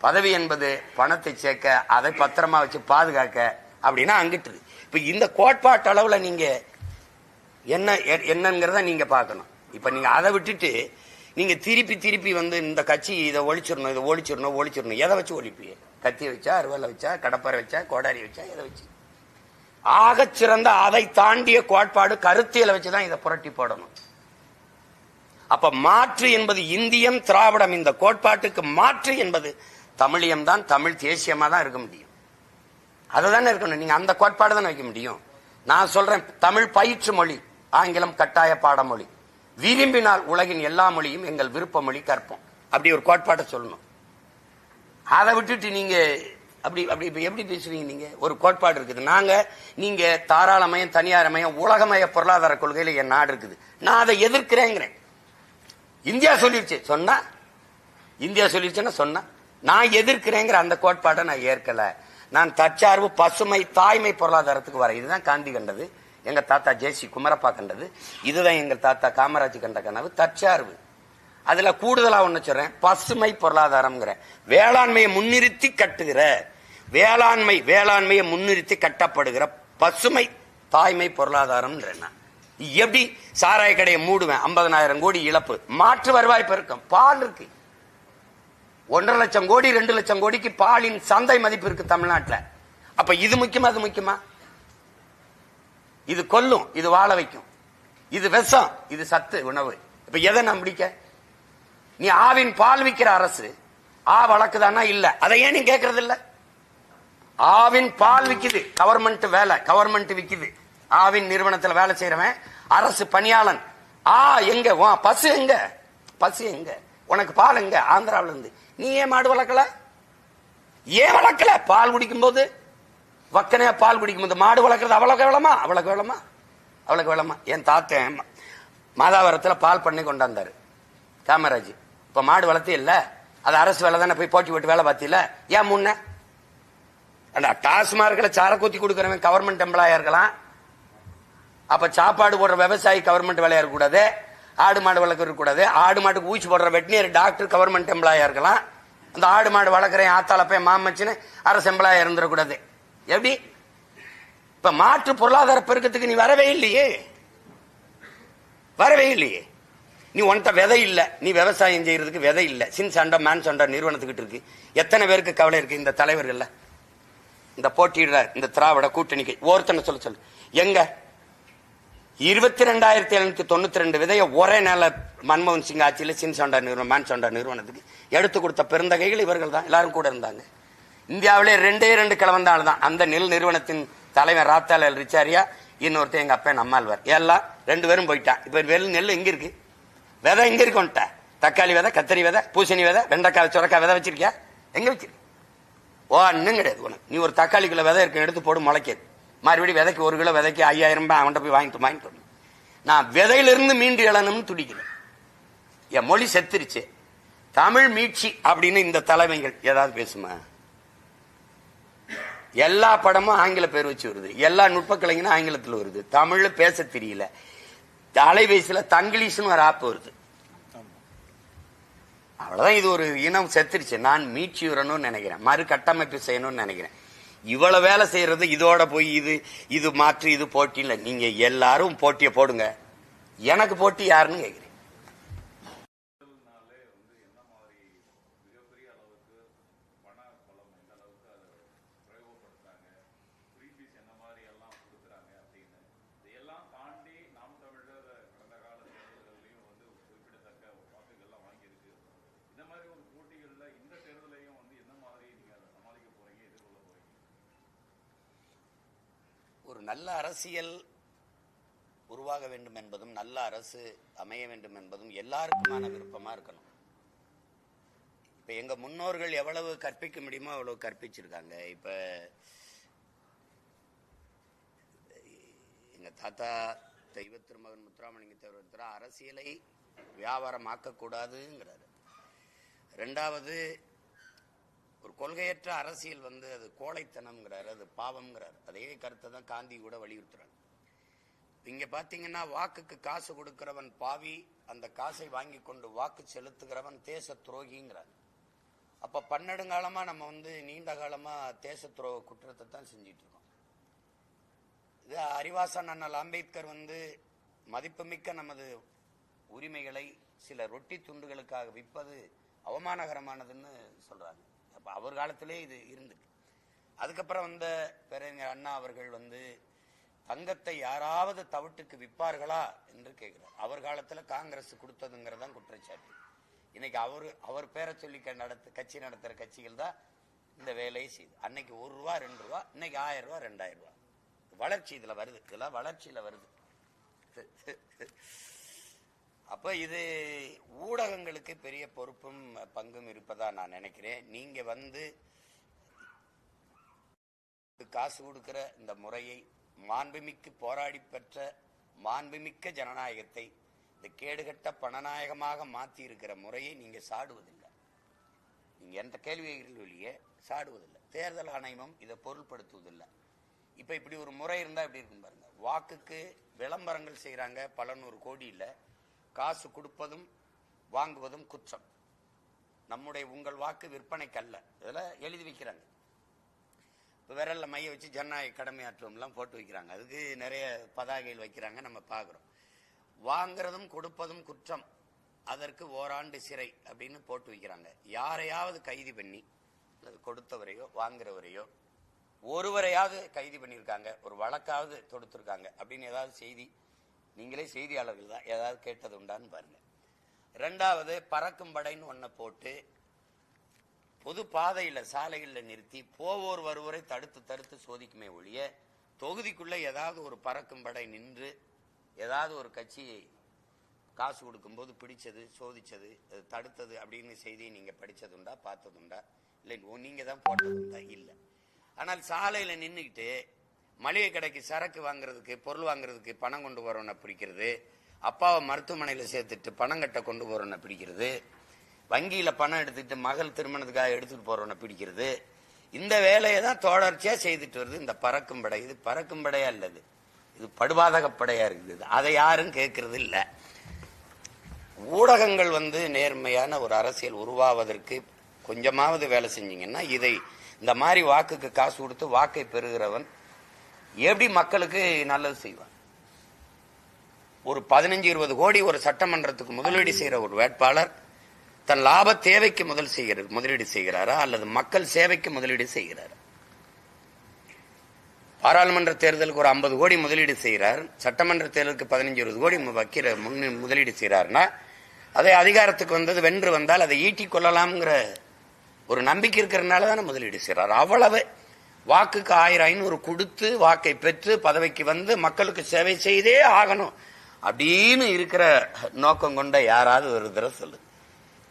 பதவி என்பது பணத்தை சேர்க்க, அதை பத்திரமா வச்சு பாதுகாக்க அப்படின்னா அங்கிட்டு. இப்ப இந்த கோட்பாட்டு அளவுல நீங்க என்னங்கிறத நீங்க பார்க்கணும். இப்ப நீங்க அதை விட்டுட்டு நீங்க திருப்பி திருப்பி வந்து இந்த கட்சி இதை ஒழிச்சிடணும், இதை ஒழிச்சிடணும். எதை வச்சு ஒழிப்பீங்க? கத்தி வச்சா, அருவாலை வச்சா, கடப்பாரை வச்சா, கோடாரி வச்சா, எதை வச்சு? ஆகச் சிறந்த அதை தாண்டிய கோட்பாடு கருத்தியலை வச்சுதான் இதை புரட்டி போடணும். அப்ப மாற்று என்பது இந்தியம், திராவிடம், இந்த கோட்பாட்டுக்கு மாற்று என்பது தமிழியம் தான். தமிழ் தேசியமா தான் இருக்க முடியும். அதுதானே இருக்கணும். நீங்க அந்த கோட்பாடு தானே வைக்க முடியும். நான் சொல்றேன், தமிழ் பயிற்று மொழி, ஆங்கிலம் கட்டாய பாடமொழி, விரும்பினால் உலகின் எல்லா மொழியும் எங்கள் விருப்ப மொழி கற்போம். அப்படி ஒரு கோட்பாட்டை சொல்லணும். அதை விட்டுட்டு நீங்க அப்படி அப்படி எப்படி பேசுவீங்க? நீங்க ஒரு கோட்பாடு இருக்குது, நீங்க தாராளமயம், தனியாரமயம், உலகமய பொருளாதார கொள்கையில என் நாடு இருக்குது, நான் அதை எதிர்க்கிறேங்கிறேன். இந்தியா சொல்லிருச்சுன்னா சொன்னா நான் எதிர்க்கிறேங்கிற அந்த கோட்பாட்டை நான் ஏற்கல. நான் தற்சார்பு, பசுமை, தாய்மை பொருளாதாரத்துக்கு வரேன். இதுதான் காந்தி கண்டது, எங்க தாத்தா ஜேசி குமரப்பா கண்டது, இதுதான் எங்க தாத்தா காமராஜ் கண்ட கனவு, தற்சார்பு. அதுல கூடுதலா ஒண்ணு சொல்றேன், பசுமை பொருளாதாரம். வேளாண்மையை முன்னிறுத்தி கட்டுகிற, வேளாண்மையை முன்னிறுத்தி கட்டப்படுகிற பசுமை தாய்மை பொருளாதாரம். எப்படி சாராய கடையை மூடுவேன், 50,000 கோடி இழப்பு, மாற்று வருவாய் பெருக்கம், பால் இருக்கு 1.5 லட்சம் கோடி, 2 லட்சம் கோடிக்கு பாலின் சந்தை மதிப்பு இருக்கு தமிழ்நாட்டில். அப்ப இது முக்கியமா, அது முக்கியமா? இது கொல்லும், இது வாழ வைக்கும், இது விஷம், இது சத்து உணவு. இப்ப எதை நான் பிடிக்க? நீ ஆவின் பால் விற்கிற அரசு வழக்குதானா? இல்ல. அதை ஏன் நீ கேட்கறது இல்ல? ஆவின் பால் விக்குது, கவர்மெண்ட் வேலை, கவர்மெண்ட் விக்குது. ஆவின் நிறுவனத்தில் வேலை செய்யறவன் அரசு பணியாளன். எங்க பசு எங்க? பசு எங்க? உனக்கு பால் எங்க? ஆந்திராவில இருந்து. நீ ஏன் மாடு வளர்க்கல? ஏன் வளர்க்கல? பால் குடிக்கும் போது வக்கனையா பால் குடிக்கும் போது மாடு வளர்க்கறது அவ்வளவு வேளமா? என் தாத்தன் மாதாவரத்தில் பால் பண்ணி கொண்டாந்தாரு காமராஜ். இப்ப மாடு வளர்த்தே இல்ல, அது அரசு வேலை தானே, போய் போட்டி போட்டு வேலை பார்த்தில. ஏன் முன்ன டாஸ்மார்க்ல சார கூத்தி கொடுக்கறவன் கவர்மெண்ட் எம்ப்ளாயா இருக்கலாம். அப்ப சாப்பாடு போடுற விவசாயி கவர்மெண்ட் வேலையா இருக்கக்கூடாது, ஆடு மாடு வளர்க்க இருக்கக்கூடாது. ஆடு மாட்டுக்கு ஊசி போடுற வெட்டினியர் டாக்டர் கவர்மெண்ட் எம்ப்ளாயா இருக்கலாம். அந்த ஆடு மாடு வளர்க்குறேன் ஆத்தாலப்ப மாமச்சுன்னு அரசு எம்ப்ளாயா இருந்துடக்கூடாது. எப்படி? இப்ப மாற்று பொருளாதார பெருக்கத்துக்கு நீ வரவே இல்லையே. நீ உன்கிட்ட விதை இல்ல, நீ விவசாயம் செய்யறதுக்கு விதை இல்ல. சின்சாண்டா மேன்சாண்டா நிறுவனத்துக்கிட்டு இருக்கு. எத்தனை பேருக்கு கவலை இருக்கு இந்த தலைவர்கள், இந்த போட்டியிடுற இந்த திராவிட கூட்டணிக்கு? ஒருத்தனை சொல்லு எங்க 22,792 விதைய ஒரே நாள மன்மோகன் சிங் ஆட்சியில் சின்சாண்டா நிறுவனம், மேன்சாண்டா நிறுவனத்துக்கு எடுத்து கொடுத்த பெருந்தகைகள் இவர்கள் தான். எல்லாரும் கூட இருந்தாங்க. இந்தியாவிலே 2 கிழவந்தாள் தான் அந்த நெல் நிறுவனத்தின் தலைவர் ராத்தாலால் ரிச்சாரியா, இன்னொருத்தர் எங்க அப்பா நம்மாழ்வார். எல்லாம் 2 பேரும் போயிட்டான். இப்ப வெறும் நெல் எங்க இருக்கு? விதை எங்க இருக்கு? தக்காளி விதை, கத்தரி விதை, பூசணி விதை, வெண்டைக்காய், சுரக்காய் விதை வச்சிருக்கியா? எங்க வச்சிருக்க? ஒன்னும் கிடையாது. உனக்கு நீ ஒரு தக்காளி கிலோ விதை இருக்கு, எடுத்து போடு, முளைக்காது. மறுபடியும் விதைக்கு 1 கிலோ விதைக்கு 5,000 ரூபாய் அவன்கிட்ட போய் வாங்கிட்டு நான் விதையிலிருந்து மீண்டு எழணும்னு துடிக்கிறேன். என் மொழி செத்துருச்சு. தமிழ் மீட்சி அப்படின்னு இந்த தலைமைகள் ஏதாவது பேசுமா? எல்லா படமும் ஆங்கில பேர் வச்சு வருது, எல்லா நுட்ப கலைஞனும் ஆங்கிலத்தில் வருது, தமிழ்ல பேச தெரியல. அலைபேசியில தங்கிலீஷ்னு ஒரு ஆப் வருது. அவ்வளவுதான். இது ஒரு இனம் செத்துருச்சு. நான் மீட்சி வரணும்னு நினைக்கிறேன், மறு கட்டமைப்பு செய்யணும்னு நினைக்கிறேன். இவ்வளவு வேலை செய்யறது இதோட போய் இது மாற்று, இது போட்டி இல்லை. நீங்க எல்லாரும் போட்டியை போடுங்க, எனக்கு போட்டி யாருன்னு கேட்கிறேன். ஒரு நல்ல அரசியல் உருவாக வேண்டும் என்பதும் நல்ல அரசு அமைய வேண்டும் என்பதும் எல்லாருக்குமான விருப்பமா இருக்கணும். இப்ப எங்க முன்னோர்கள் எவ்வளவு கற்பிக்க முடியுமோ அவ்வளவு கற்பிச்சிருக்காங்க. இப்ப எங்க தாத்தா தெய்வ திருமகன் முத்துராமலிங்க தேவர் அரசியலை வியாபாரமாக்க கூடாதுங்கிறாரு. 2வது, ஒரு கொள்கையற்ற அரசியல் அது கோழைத்தனம்ங்கிறாரு, அது பாவம்ங்கிறாரு. அதே கருத்தை தான் காந்தி கூட வலியுறுத்துறாங்க. இங்க பாத்தீங்கன்னா வாக்குக்கு காசு கொடுக்கிறவன் பாவி, அந்த காசை வாங்கி கொண்டு வாக்கு செலுத்துகிறவன் தேச துரோகிங்கிறார். அப்ப பன்னெடுங்காலமா நம்ம நீண்ட காலமா தேச துரோக குற்றத்தை தான் செஞ்சிட்டு இருக்கோம். இது அறிவாசன் அண்ணல் அம்பேத்கர் மதிப்புமிக்க நமது உரிமைகளை சில ரொட்டி துண்டுகளுக்காக விற்பது அவமானகரமானதுன்னு சொல்றாங்க. அப்ப அவர் காலத்திலே இது இருந்துட்டு, அதுக்கப்புறம் பேரறிஞர் அண்ணா அவர்கள் தங்கத்தை யாராவது தவிட்டுக்கு விற்பார்களா என்று கேட்கிறார். அவர் காலத்துல காங்கிரஸ் கொடுத்ததுங்கிறதான் குற்றச்சாட்டு. இன்னைக்கு அவர் பேரை சொல்லி கட்சி நடத்துற கட்சிகள் தான் இந்த வேலையை செய்யுது. அன்னைக்கு ₹1 ₹2, இன்னைக்கு 1000 2000. வளர்ச்சி இதுல வருது, இதெல்லாம் வளர்ச்சியில வருது. அப்ப இது ஊடகங்களுக்கு பெரிய பொறுப்பும் பங்கும் இருப்பதா நான் நினைக்கிறேன். நீங்க காசு கொடுக்கிற இந்த முறையை, மாண்புமிக்கு போராடி பெற்ற மாண்புமிக்க ஜனநாயகத்தை இந்த கேடுகட்ட பணநாயகமாக மாற்றி இருக்கிற முறையை நீங்க சாடுவதில்லை. நீங்க எந்த கேள்வியே சாடுவதில்லை. தேர்தல் ஆணையமும் இதை பொருள்படுத்துவதில்லை. இப்ப இப்படி ஒரு முறை இருந்தா எப்படி இருக்கும் பாருங்க. வாக்குக்கு விளம்பரங்கள் செய்யறாங்க, பல நூறு கோடியில் காசு கொடுப்பதும் வாங்குவதும் குற்றம். உங்கள் வாக்கு விற்பனைக்கு அல்ல, இதெல்லாம் எழுதி வைக்கிறாங்க. இப்போ விரல்ல மைய வச்சு ஜனநாயக கடமையாற்றுவோம்லாம் போட்டு வைக்கிறாங்க. அதுக்கு நிறைய பதாகைகள் வைக்கிறாங்க, நம்ம பார்க்குறோம். வாங்குறதும் கொடுப்பதும் குற்றம், அதற்கு ஓராண்டு சிறை அப்படின்னு போட்டு வைக்கிறாங்க. யாரையாவது கைது பண்ணி, கொடுத்தவரையோ வாங்குறவரையோ ஒருவரையாவது கைது பண்ணியிருக்காங்க, ஒரு வழக்காவது தொடுத்திருக்காங்க அப்படின்னு ஏதாவது செய்தி, நீங்களே செய்தியாளர்கள் தான், ஏதாவது கேட்டது உண்டான்னு பாருங்க. ரெண்டாவது, பறக்கும் படைன்னு ஒன்ன போட்டு பொது பாதையில சாலைகள்ல நிறுத்தி போவோர் வருவரை தடுத்து சோதிக்குமே ஒழிய, தொகுதிக்குள்ள ஏதாவது ஒரு பறக்கும் படை நின்று ஏதாவது ஒரு கட்சியை காசு கொடுக்கும்போது பிடிச்சது, சோதிச்சது, தடுத்தது அப்படின்னு செய்தி நீங்க படிச்சதுண்டா, பார்த்ததுண்டா? இல்லை, நீங்க தான் போட்டதுண்டா? இல்லை. ஆனால் சாலையில நின்றுக்கிட்டு மளிகை கடைக்கு சரக்கு வாங்குறதுக்கு, பொருள் வாங்குறதுக்கு பணம் கொண்டு போறவனை பிடிக்கிறது, அப்பாவை மருத்துவமனையில சேர்த்துட்டு பணம் கட்ட கொண்டு போறவனை பிடிக்கிறது, வங்கியில பணம் எடுத்துட்டு மகள் திருமணத்துக்காக எடுத்துட்டு போறவனை பிடிக்கிறது, இந்த வேலையை தான் தொடர்ச்சியா செய்துட்டு வருது இந்த பறக்கும் படை. இது பறக்கும் படையா இல்லது, இது படுபாதக படையா இருக்குது. அதை யாரும் கேட்கறது இல்லை. ஊடகங்கள் நேர்மையான ஒரு அரசியல் உருவாவதற்கு கொஞ்சமாவது வேலை செஞ்சீங்கன்னா, இதை இந்த மாதிரி வாக்குக்கு காசு கொடுத்து வாக்கை பெறுகிறவன் எப்படி மக்களுக்கு நல்லது செய்வான்? ஒரு 15-20 கோடி ஒரு சட்டமன்றத்துக்கு முதலீடு செய்யற ஒரு வேட்பாளர் தன் லாப தேவைக்கு முதலீடு செய்கிறாரா அல்லது மக்கள் சேவைக்கு முதலீடு செய்கிறாரா? பாராளுமன்ற தேர்தலுக்கு ஒரு 50 கோடி முதலீடு செய்கிறார், சட்டமன்ற தேர்தலுக்கு 15-20 கோடி முதலீடு செய்கிறார்னா, அதை அதிகாரத்துக்கு வென்று வந்தால் அதை ஈட்டிக் கொள்ளலாம்ங்கிற ஒரு நம்பிக்கை இருக்கிறதுனால தானே முதலீடு செய்கிறார். அவ்வளவு வாக்குக்கு 1000-500 கொடுத்து வாக்கை பெற்று பதவிக்கு மக்களுக்கு சேவை செய்தே ஆகணும் அப்படின்னு இருக்கிற நோக்கம் கொண்ட யாராவது ஒரு தடவை சொல்லு.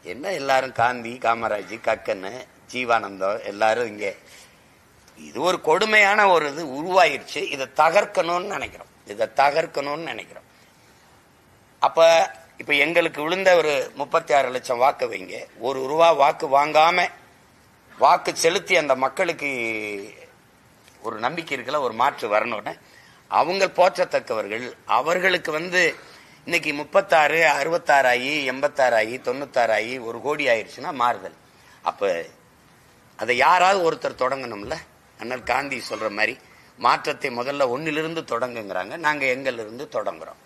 என்ன எல்லாரும் காந்தி, காமராஜ், கக்கன், ஜீவானந்தம் எல்லாரும் இங்கே, இது ஒரு கொடுமையான ஒரு இது உருவாயிருச்சு. இதை தகர்க்கணும்னு நினைக்கிறோம். அப்ப இப்ப எங்களுக்கு விழுந்த ஒரு 36 லட்சம் வாக்கு வைங்க, ₹1 வாக்கு வாங்காம வாக்கு செலுத்தி அந்த மக்களுக்கு ஒரு நம்பிக்கை இருக்குல்ல, ஒரு மாற்று வரணும்னு அவங்க போற்றத்தக்கவர்கள். அவர்களுக்கு இன்னைக்கு 36, 66 ஆகி 86 ஆகி 96 ஆகி 1 கோடி ஆயிடுச்சுன்னா மாறுதல். அப்ப அதை யாராவது ஒருத்தர் தொடங்கணும்ல. அண்ணல் காந்தி சொல்ற மாதிரி மாற்றத்தை முதல்ல ஒன்னிலிருந்து தொடங்குங்கிறாங்க. நாங்க எங்கிலிருந்து தொடங்குறோம்.